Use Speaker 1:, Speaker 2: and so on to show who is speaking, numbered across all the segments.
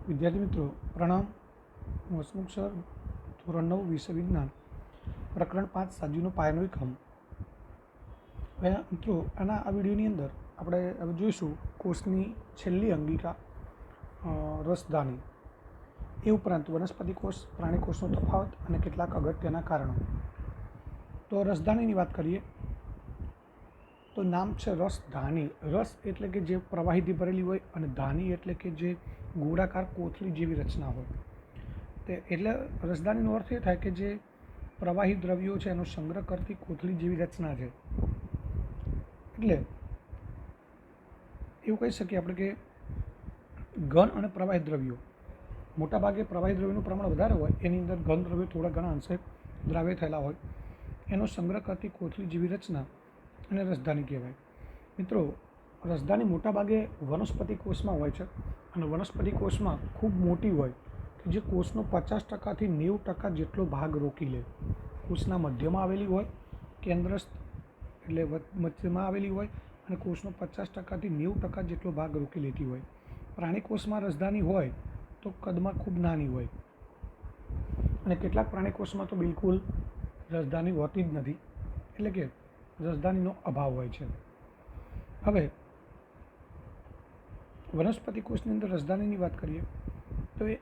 Speaker 1: વિદ્યાર્થી મિત્રો પ્રણામ. હું હસમુખ સર, ધોરણ 9 વિષય વિજ્ઞાન, પ્રકરણ 5 સાજીનો પાયાનો એકમ. હવે મિત્રો આ વિડીયોની અંદર આપણે હવે જોઈશું કોષની છેલ્લી અંગિકા રસધાની, એ ઉપરાંત વનસ્પતિ કોષ, પ્રાણી કોષનો તફાવત અને કેટલાક અગત્યના કારણો. તો રસધાનીની વાત કરીએ તો નામ છે રસધાની. રસ એટલે કે જે પ્રવાહીથી ભરેલી હોય, અને ધાની એટલે કે જે ગોળાકાર કોથળી જેવી રચના હોય. તે એટલે રસધાનીનો અર્થ એ થાય કે જે પ્રવાહી દ્રવ્યો છે એનો સંગ્રહ કરતી કોથળી જેવી રચના છે. એટલે એવું કહી શકીએ આપણે કે ઘન અને પ્રવાહી દ્રવ્યો, મોટાભાગે પ્રવાહી દ્રવ્યનું પ્રમાણ વધારે હોય, એની અંદર ઘન દ્રવ્યો થોડા ઘણા અંશે દ્રાવ્ય થયેલા હોય, એનો સંગ્રહ કરતી કોથળી જેવી રચના અને રસધાની કહેવાય. મિત્રો, રસધાની મોટાભાગે વનસ્પતિ કોષમાં હોય છે, અને વનસ્પતિ કોષમાં ખૂબ મોટી હોય કે જે કોષનો 50%થી 90% જેટલો ભાગ રોકી લે. કોષના મધ્યમાં આવેલી હોય, કેન્દ્રસ્થ એટલે મધ્યમાં આવેલી હોય, અને કોષનો 50%થી 90% જેટલો ભાગ રોકી લેતી હોય. પ્રાણી કોષમાં રસધાની હોય તો કદમાં ખૂબ નાની હોય, અને કેટલાક પ્રાણી કોષમાં તો બિલકુલ રસધાની હોતી જ નથી, એટલે કે રસધાનીનો અભાવ હોય છે. હવે વનસ્પતિ કોષની અંદર રસધાનીની વાત કરીએ તો એ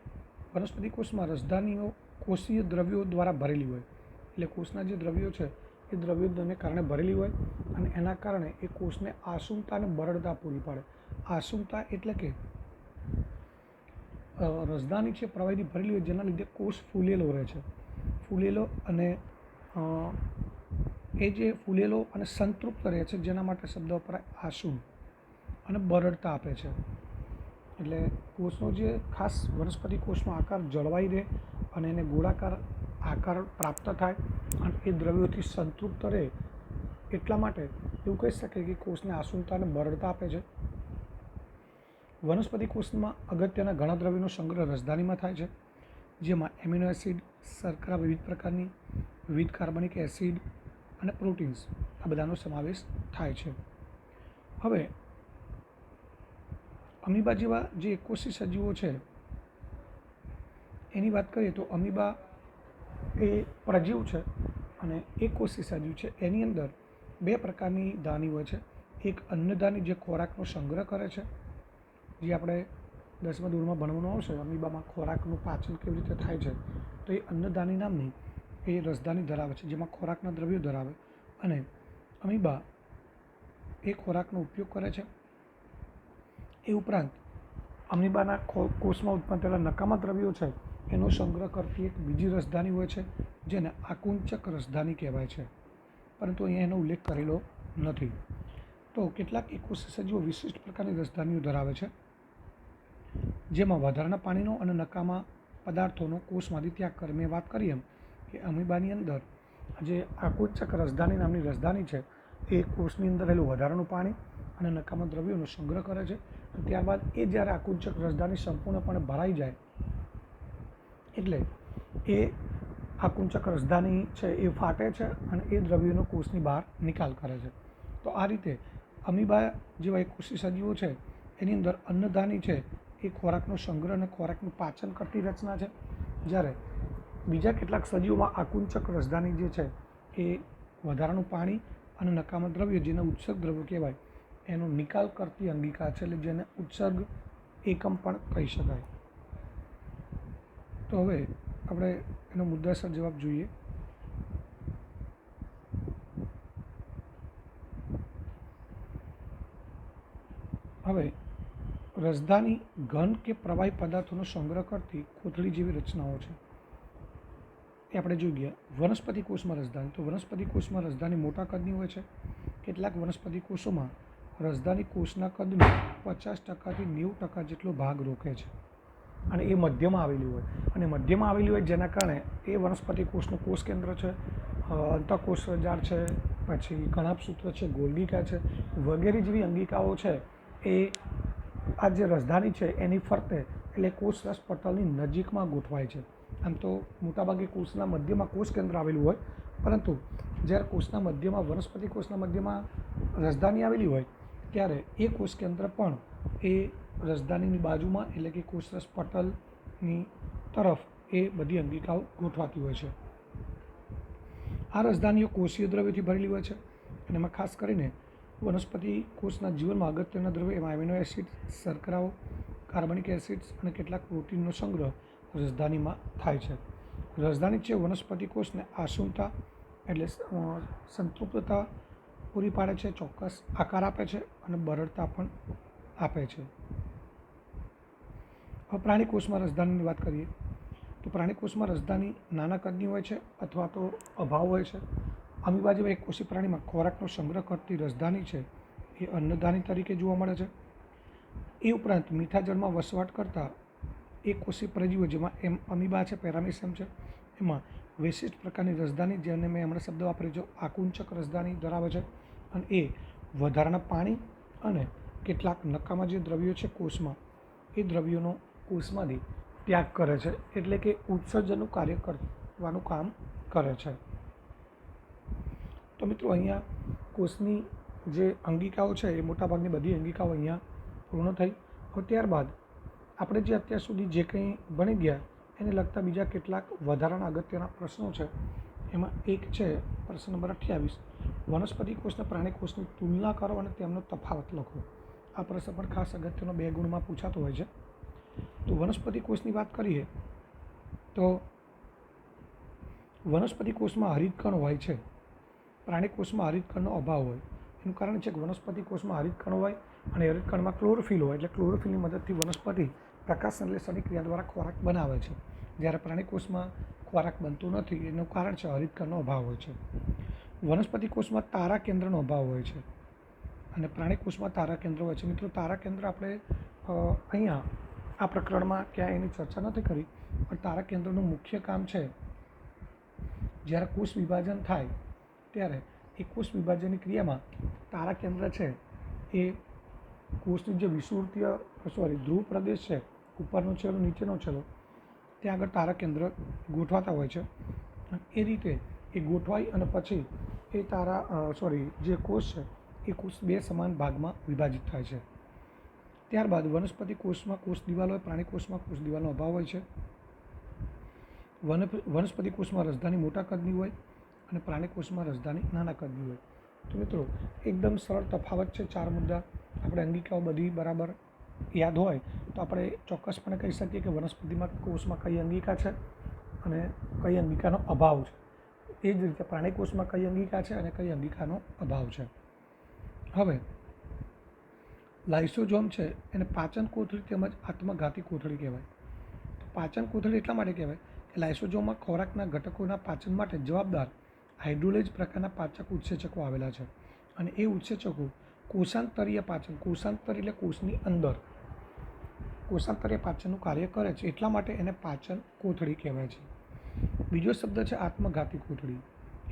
Speaker 1: વનસ્પતિ કોષમાં રસધાનીઓ કોષીય દ્રવ્યો દ્વારા ભરેલી હોય. એટલે કોષના જે દ્રવ્યો છે એ દ્રવ્યોને કારણે ભરેલી હોય, અને એના કારણે એ કોષને આસુમતા અને બરડતા પૂરી પાડે. આસુમતા એટલે કે રસધાની છે પ્રવાહીથી ભરેલી હોય, જેના લીધે કોષ ફૂલેલો રહે છે. ફૂલેલો અને એ જે ફૂલેલો અને સંતૃપ્ત રહે છે, જેના માટે શબ્દ વપરાય આસુમ, અને બરડતા આપે છે. એટલે કોષનો જે ખાસ વનસ્પતિ કોષનો આકાર જળવાઈ રહે અને એને ગોળાકાર આકાર પ્રાપ્ત થાય, અને એ દ્રવ્યોથી સંતૃપ્ત રહે, એટલા માટે એવું કહી શકાય કે કોષને આસુમતા અને બરડતા આપે છે. વનસ્પતિ કોષમાં અગત્યના ઘણા દ્રવ્યોનો સંગ્રહ રસધાનીમાં થાય છે, જેમાં એમિનો એસિડ, શર્કરા વિવિધ પ્રકારની, વિવિધ કાર્બનિક એસિડ અને પ્રોટીન્સ, આ બધાનો સમાવેશ થાય છે. હવે અમીબા જેવા જે એકોષી સજીવો છે એની વાત કરીએ તો અમીબા એ પ્રજીવ છે અને એકોષી સજીવ છે. એની અંદર બે પ્રકારની ધાની હોય છે. એક અન્નધાની જે ખોરાકનો સંગ્રહ કરે છે, જે આપણે 10મા ધોરણમાં ભણવાનું આવશે, અમીબામાં ખોરાકનું પાચન કેવી રીતે થાય છે, તો એ અન્નધાની નામની એ રસધાની ધરાવે છે, જેમાં ખોરાકના દ્રવ્યો ધરાવે, અને અમીબા એ ખોરાકનો ઉપયોગ કરે છે. એ ઉપરાંત અમીબાના કોષમાં ઉત્પન્ન થયેલા નકામા દ્રવ્યો છે એનો સંગ્રહ કરતી એક બીજી રસધાની હોય છે, જેને આકુંચક રસધાની કહેવાય છે, પરંતુ અહીંયા એનો ઉલ્લેખ કરેલો નથી. તો કેટલાક એકોષી સજીવો વિશિષ્ટ પ્રકારની રસધાનીઓ ધરાવે છે, જેમાં વધારાના પાણીનો અને નકામા પદાર્થોનો કોષમાંથી ત્યાગ કરે. મેં વાત કરી એમ કે અમીબાની અંદર જે આકુંચક રસધાની નામની રસધાની છે એ કોષની અંદર રહેલું વધારાનું પાણી અને નકામા દ્રવ્યોનો સંગ્રહ કરે છે. ત્યારબાદ એ જ્યારે આકુંચક રસધાની સંપૂર્ણપણે ભરાઈ જાય એટલે એ આકુંચક રસધાની છે એ ફાટે છે, અને એ દ્રવ્યોનો કોષની બહાર નિકાલ કરે છે. તો આ રીતે અમીબા જેવા એકોષી સજીવો છે એની અંદર અન્નધાની છે એ ખોરાકનો સંગ્રહ અને ખોરાકનું પાચન કરતી રચના છે, જ્યારે બીજા કેટલાક સજીવોમાં આકુંચક રસધાની જે છે એ વધારાનું પાણી અને નકામા દ્રવ્યો, જેને ઉત્સર્ગ દ્રવ્યો કહેવાય, એનો નિકાલ કરતી અંગિકા છે, એટલે જેને ઉત્સર્ગ એકમ પણ કહી શકાય. તો હવે આપણે એનો મુદ્દાસર જવાબ જોઈએ. હવે રસધાની ઘન કે પ્રવાહી પદાર્થોનો સંગ્રહ કરતી કોથળી જેવી રચનાઓ છે, એ આપણે જોઈ ગયા. વનસ્પતિ કોષમાં રસધાની, તો વનસ્પતિ કોષમાં રસધાની મોટા કદની હોય છે. કેટલાક વનસ્પતિ કોષોમાં રસધાની કોષના કદનો 50%થી 90% જેટલો ભાગ રોકે છે, અને એ મધ્યમાં આવેલી હોય. અને મધ્યમાં આવેલી હોય જેના કારણે એ વનસ્પતિ કોષનું કોષ કેન્દ્ર છે, અંતઃકોષ જાળ છે, પછી કણાભસૂત્ર છે, ગોલ્ગિકા છે, વગેરે જેવી અંગિકાઓ છે એ આ જે રસધાની છે એની ફરતે, એટલે કોષરસ પટલની નજીકમાં ગોઠવાય છે. આમ તો મોટાભાગે કોષના મધ્યમાં કોષ કેન્દ્ર આવેલું હોય, પરંતુ જ્યારે કોષના મધ્યમાં, વનસ્પતિ કોષના મધ્યમાં રસધાની આવેલી હોય ત્યારે એ કોષ કેન્દ્ર પણ એ રસધાનીની બાજુમાં એટલે કે કોષરસ પટલની તરફ એ બધી અંગિકાઓ ગોઠવાતી હોય છે. આ રસધાનીઓ કોષીય દ્રવ્યથી ભરેલી હોય છે અને એમાં ખાસ કરીને વનસ્પતિ કોષના જીવનમાં અગત્યના દ્રવ્ય એમાં એમિનો એસિડ, શર્કરાઓ, કાર્બનિક એસિડ્સ અને કેટલાક પ્રોટીનનો સંગ્રહ રસધાનીમાં થાય છે. રસધાની છે વનસ્પતિ કોષને આસુનતા એટલે સંતૃપ્તતા પૂરી પાડે છે, ચોક્કસ આકાર આપે છે અને બરડતા પણ આપે છે. હવે પ્રાણી કોષમાં રસધાનીની વાત કરીએ તો પ્રાણી કોષમાં રસધાની નાના કદની હોય છે અથવા તો અભાવ હોય છે. અમીબા જેવા એક કોષી પ્રાણીમાં ખોરાકનો સંગ્રહ કરતી રસધાની છે એ અન્નધાની તરીકે જોવા મળે છે. એ ઉપરાંત મીઠા જળમાં વસવાટ કરતા એક કોષી પ્રજીવો જેમાં અમીબા છે, પેરામીસિયમ છે, એમાં વિશિષ્ટ પ્રકારની રસધાની જેને મેં હમણાં શબ્દ વાપર્યો છે આકુંચક રસધાની ધરાવે છે અને એ વધારાના પાણી અને કેટલાક નકામા જે દ્રવ્યો છે કોષમાં એ દ્રવ્યોનો કોષમાંથી ત્યાગ કરે છે એટલે કે ઉત્સર્જનનું કાર્ય કરવાનું કામ કરે છે. તો મિત્રો અહીંયા કોષની જે અંગિકાઓ છે એ મોટાભાગની બધી અંગિકાઓ અહીંયા પૂર્ણ થઈ. હવે ત્યારબાદ આપણે જે અત્યાર સુધી જે કંઈ ભણી ગયા એને લગતા બીજા કેટલાક વધારાના અગત્યના પ્રશ્નો છે. એમાં એક છે પ્રશ્ન નંબર 28, વનસ્પતિ કોષ અને પ્રાણી કોષની તુલના કરો અને તેમનો તફાવત લખો. આ પ્રશ્ન પણ ખાસ અગત્યનો 2 ગુણમાં પૂછાતો હોય છે. તો વનસ્પતિ કોષની વાત કરીએ તો વનસ્પતિ કોષમાં હરિતકણ હોય છે, પ્રાણી કોષમાં હરિતકણનો અભાવ હોય. એનું કારણ છે કે વનસ્પતિ કોષમાં હરિતકણ હોય અને હરિતકણમાં ક્લોરોફિલ હોય એટલે ક્લોરોફિલની મદદથી વનસ્પતિ પ્રકાશ સંશ્લેષણની ક્રિયા દ્વારા ખોરાક બનાવે છે. જ્યારે પ્રાણી કોષમાં ખોરાક બનતો નથી એનું કારણ છે હરિતકણનો અભાવ હોય છે. વનસ્પતિ કોષમાં તારા કેન્દ્રનો અભાવ હોય છે અને પ્રાણી કોષમાં તારા કેન્દ્ર હોય છે. મિત્રો તારા કેન્દ્ર આપણે અહીંયા આ પ્રકરણમાં ક્યાંય એની ચર્ચા નથી કરી, પણ તારા કેન્દ્રનું મુખ્ય કામ છે જ્યારે કોષ વિભાજન થાય ત્યારે એ કોષ વિભાજનની ક્રિયામાં તારા કેન્દ્ર છે એ કોષની જે વિષુવૃત્તીય ધ્રુવ પ્રદેશ છે, ઉપરનો છેડો નીચેનો છેડો, ત્યાં આગળ તારા કેન્દ્ર ગોઠવાતા હોય છે. એ રીતે એ ગોઠવાઈ અને પછી એ જે કોષ છે એ કોષ 2 સમાન ભાગમાં વિભાજિત થાય છે. ત્યારબાદ વનસ્પતિ કોષમાં કોષ દિવાલ હોય, પ્રાણી કોષમાં કોષ દિવાલનો અભાવ હોય છે. વનસ્પતિ કોષમાં રસધાની મોટા કદની હોય અને પ્રાણી કોષમાં રસધાની નાના કદની હોય. તો મિત્રો એકદમ સરળ તફાવત છે. 4 મુદ્દા આપણે અંગિકાઓ બધી બરાબર યાદ હોય તો આપણે ચોક્કસપણે કહી શકીએ કે વનસ્પતિમાં કોષમાં કઈ અંગિકા છે અને કઈ અંગિકાનો અભાવ છે. એ જ રીતે પ્રાણી કોષમાં કઈ અંગિકા છે અને કઈ અંગિકાનો અભાવ છે. હવે લાઇસોઝોમ છે એને પાચન કોથળી તેમજ આત્મઘાતી કોથળી કહેવાય. પાચન કોથળી એટલા માટે કહેવાય કે લાઇસોઝોમમાં ખોરાકના ઘટકોના પાચન માટે જવાબદાર હાઇડ્રોલેજ પ્રકારના પાચક ઉત્સેચકો આવેલા છે અને એ ઉત્સેચકો કોષાંતરીય પાચન, કોષાંતર એટલે કોષની અંદર કોષાંતરીય પાચનનું કાર્ય કરે છે, એટલા માટે એને પાચન કોથળી કહેવાય છે. બીજો શબ્દ છે આત્મઘાતી કોથળી.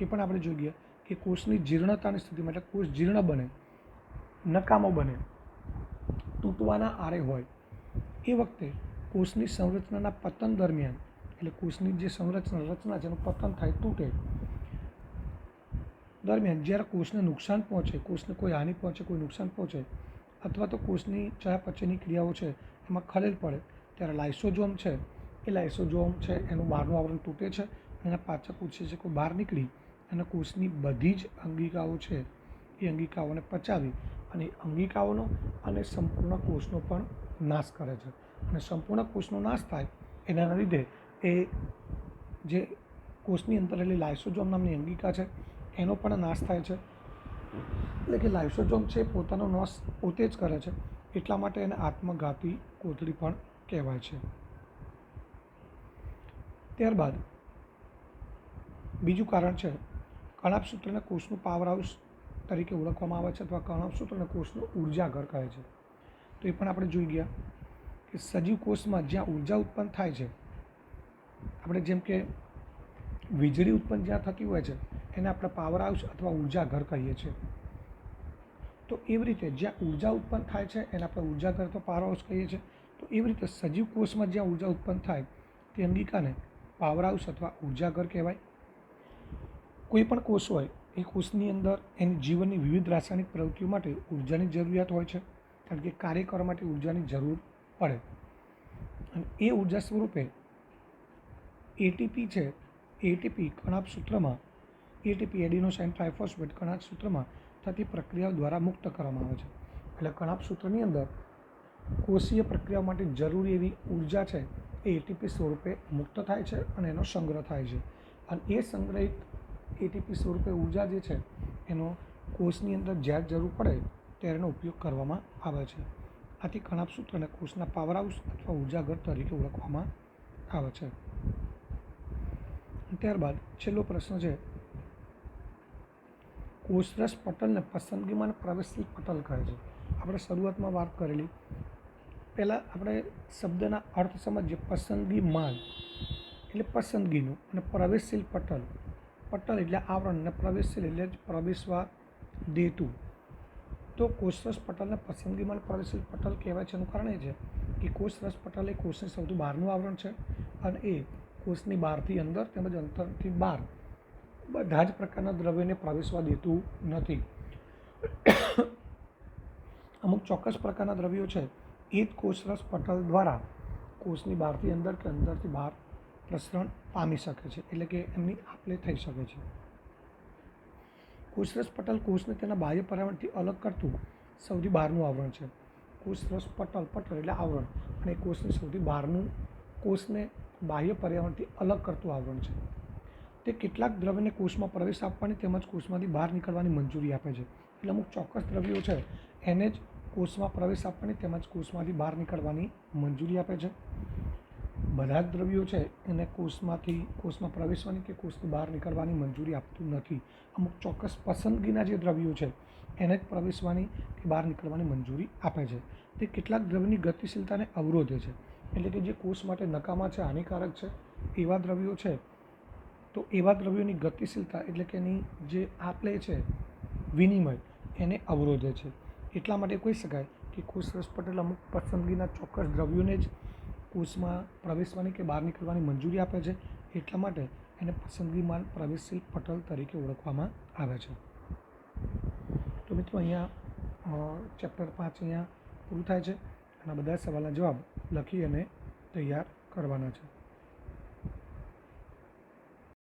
Speaker 1: એ પણ આપણે જોઈએ કે કોષની જીર્ણતાની સ્થિતિમાં એટલે કોષ જીર્ણ બને, નકામો બને, તૂટવાના આરે હોય એ વખતે કોષની સંરચનાના પતન દરમિયાન એટલે કોષની જે રચના છે એનું પતન થાય, તૂટે દરમિયાન જ્યારે કોષને નુકસાન પહોંચે, કોષને કોઈ હાનિ પહોંચે, કોઈ નુકસાન પહોંચે અથવા તો કોષની ચયાપચયની ક્રિયાઓ છે એમાં ખલેલ પડે ત્યારે લાઇસોઝોમ છે એ લાઇસોઝોમ છે એનું બહારનું આવરણ તૂટે છે અને એના પાચક ઉત્સેચકો બહાર નીકળી અને કોષની બધી જ અંગિકાઓ છે એ અંગિકાઓને પચાવી અને અંગિકાઓનો અને સંપૂર્ણ કોષનો પણ નાશ કરે છે. અને સંપૂર્ણ કોષનો નાશ થાય એના લીધે એ જે કોષની અંદર રહેલી લાઇસોઝોમ નામની અંગિકા છે એનો પણ નાશ થાય છે. એટલે કે લાઇસોઝોમ છે પોતાનો નાશ પોતે જ કરે છે, એટલા માટે એને આત્મઘાતી કોથળી પણ કહેવાય છે. ત્યારબાદ બીજું કારણ છે કણાભસૂત્રને કોષનું પાવર હાઉસ તરીકે ઓળખવામાં આવે છે અથવા કણાભસૂત્રને કોષનું ઉર્જાઘર કહે છે. તો એ પણ આપણે જોઈ ગયા કે સજીવ કોષમાં જ્યાં ઉર્જા ઉત્પન્ન થાય છે, આપણે જેમ કે વીજળી ઉત્પન્ન જ્યાં થતી હોય છે એને આપણે પાવર હાઉસ અથવા ઉર્જાઘર કહીએ છીએ. તો એવી રીતે જ્યાં ઉર્જા ઉત્પન્ન થાય છે એને આપણે ઉર્જાઘર અથવા પાવર હાઉસ કહીએ છીએ. તો એવી રીતે સજીવ કોષમાં જ્યાં ઉર્જા ઉત્પન્ન થાય તે અંગિકાને પાવર હાઉસ અથવા ઉર્જાઘર કહેવાય. કોઈ પણ કોષ હોય એ કોષની અંદર એની જીવનની વિવિધ રાસાયણિક પ્રવૃત્તિઓ માટે ઉર્જાની જરૂરિયાત હોય છે. કારણ કે કાર્ય કરવા માટે ઉર્જાની જરૂર પડે અને એ ઉર્જા સ્વરૂપે એટીપી છે, એટીપી કણાભ સૂત્રમાં એટીપી એડિનોસાઇન ટ્રાઇફોસ્ફેટ કણાભ સૂત્રમાં થતી પ્રક્રિયાઓ દ્વારા મુક્ત કરવામાં આવે છે. એટલે કણાભ સૂત્રની અંદર કોષીય પ્રક્રિયાઓ માટે જરૂરી એવી ઉર્જા છે એ એટીપી સ્વરૂપે મુક્ત થાય છે અને એનો સંગ્રહ થાય છે. અને એ સંગ્રહિત એટીપી સ્વરૂપે ઉર્જા જે છે એનો કોષની અંદર જ્યારે જરૂર પડે ત્યારે એનો ઉપયોગ કરવામાં આવે છે. આથી કણાભ સૂત્રને કોષના પાવર હાઉસ અથવા ઉર્જાઘર તરીકે ઓળખવામાં આવે છે. ત્યારબાદ છેલ્લો પ્રશ્ન છે, કોષરસ પટલને પસંદગીમાં પ્રવેશશીલ પટલ કહે છે. આપણે શરૂઆતમાં વાત કરેલી. પહેલાં આપણે શબ્દના અર્થ સમજીએ. પસંદગીમાન એટલે પસંદગીનું અને પ્રવેશશીલ પટલ, પટલ એટલે આવરણ અને પ્રવેશશીલ એટલે પ્રવેશવા દેતું. તો કોષરસ પટલને પસંદગીમાન પ્રવેશશીલ પટલ કહેવાય છે. એનું કારણ એ છે કે કોષરસ પટલ એ કોષની સૌથી બહારનું આવરણ છે અને એ કોષની બહારથી અંદર તેમજ અંતરથી બહાર બધા જ પ્રકારના દ્રવ્યને પ્રવેશવા દેતું નથી. અમુક ચોક્કસ પ્રકારના દ્રવ્યો છે એ જ કોષરસ પટલ દ્વારા કોષની બહારથી અંદર કે અંદરથી બહાર પ્રસરણ પામી શકે છે, એટલે કે એમની આપ-લે થઈ શકે છે. કોષરસ પટલ કોષને તેના બાહ્ય પર્યાવરણથી અલગ કરતું સૌથી બહારનું આવરણ છે. કોષરસ પટલ, પટલ એટલે આવરણ, અને કોષની સૌથી બહારનું, કોષને બાહ્ય પર્યાવરણથી અલગ કરતું આવરણ છે. તે કેટલાક દ્રવ્યને કોષમાં પ્રવેશ આપવાની તેમજ કોષમાંથી બહાર નીકળવાની મંજૂરી આપે છે. એટલે અમુક ચોક્કસ દ્રવ્યો છે એને જ કોષમાં પ્રવેશ આપવાની તેમજ કોષમાંથી બહાર નીકળવાની મંજૂરી આપે છે. બધા જ દ્રવ્યો છે એને કોષમાં પ્રવેશવાની કે કોષથી બહાર નીકળવાની મંજૂરી આપતું નથી. અમુક ચોક્કસ પસંદગીના જે દ્રવ્યો છે એને જ પ્રવેશવાની કે બહાર નીકળવાની મંજૂરી આપે છે. તે કેટલાક દ્રવ્યની ગતિશીલતાને અવરોધે છે, એટલે કે જે કોષ માટે નકામા છે, હાનિકારક છે એવા દ્રવ્યો છે, તો એવા દ્રવ્યોની ગતિશીલતા એટલે કે એની જે આપ-લે છે, વિનિમય, એને અવરોધે છે. એટલા માટે કહી શકાય કે કોષરસ પટલ અમુક પસંદગીના ચોક્કસ દ્રવ્યોને જ કોષમાં પ્રવેશવાની કે બહાર નીકળવાની મંજૂરી આપે છે. એટલા માટે એને પસંદગીમાન પ્રવેશશીલ પટલ તરીકે ઓળખવામાં આવે છે. તો મિત્રો અહીંયા ચેપ્ટર 5 અહીંયા પૂરું થાય છે અને બધા સવાલના જવાબ લખી અને તૈયાર કરવાના છે.